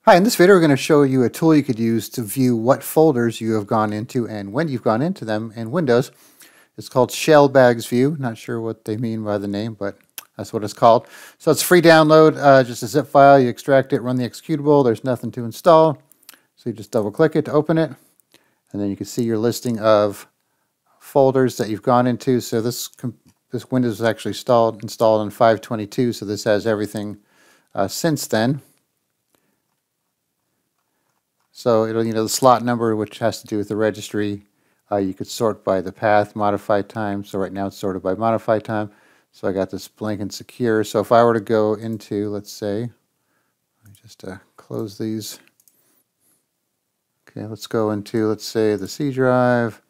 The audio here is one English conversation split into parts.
Hi, in this video we're going to show you a tool you could use to view what folders you have gone into and when you've gone into them in Windows. It's called Shellbags View. Not sure what they mean by the name, but that's what it's called. So it's free download, just a zip file. You extract it, run the executable. There's nothing to install. So you just double click it to open it. And then you can see your listing of folders that you've gone into. So this Windows was actually installed on 5/22, so this has everything since then. So it'll, the slot number, which has to do with the registry. You could sort by the path, modified time. So right now it's sorted by modified time. So I got this blank and secure. So if I were to go into, let's say, let me just close these. Okay, let's go into, let's say, the C drive,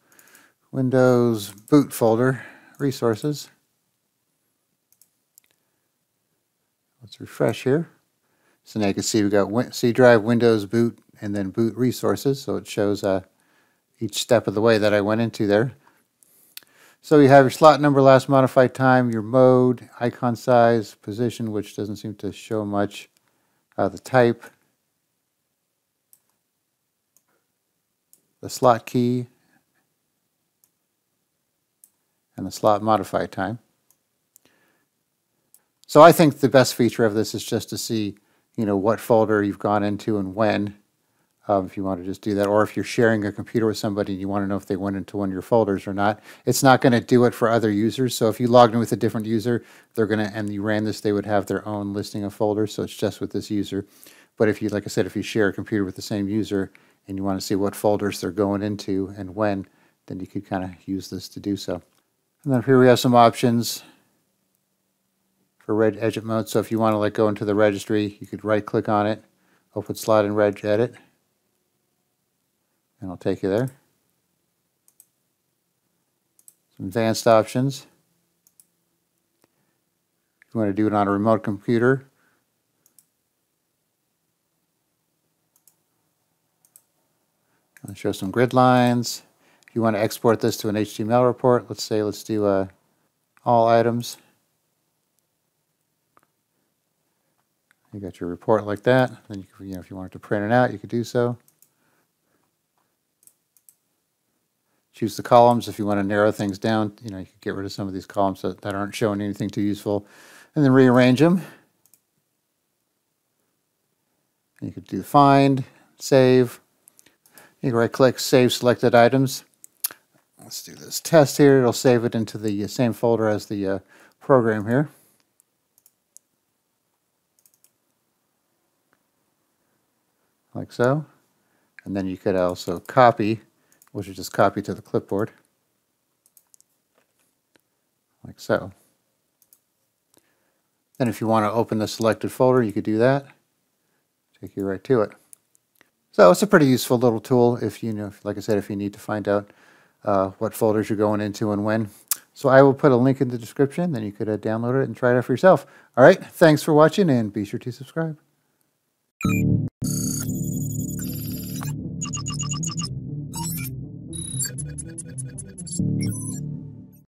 Windows, boot folder, resources. Let's refresh here. So now you can see we've got C drive, Windows, boot, and then boot resources. So it shows each step of the way that I went into there. So you have your slot number, last modified time, your mode, icon size, position, which doesn't seem to show much, the type, the slot key, and the slot modified time. So I think the best feature of this is just to see, what folder you've gone into and when, if you want to just do that, or if you're sharing a computer with somebody and you want to know if they went into one of your folders or not. It's not going to do it for other users. So if you logged in with a different user, and you ran this, they would have their own listing of folders. So it's just with this user. But if you, like I said, if you share a computer with the same user and you want to see what folders they're going into and when, then you could kind of use this to do so. And then here we have some options for reg edit mode. So if you want to go into the registry, you could right click on it, open slot and reg edit, and it'll take you there. Some advanced options. If you want to do it on a remote computer, I'll show some grid lines. If you want to export this to an HTML report, let's do all items. You got your report like that. Then if you wanted to print it out, you could do so. Choose the columns if you want to narrow things down. You could get rid of some of these columns that aren't showing anything too useful, and then rearrange them. And you could do find, save. You can right-click, save selected items. Let's do this test here. It'll save it into the same folder as the program here. Like so. And then you could also copy, which is just copy to the clipboard. Like so. Then if you want to open the selected folder, you could do that. Take you right to it. So it's a pretty useful little tool if like I said, if you need to find out what folders you're going into and when. So I will put a link in the description, then you could download it and try it out for yourself. All right, thanks for watching and be sure to subscribe.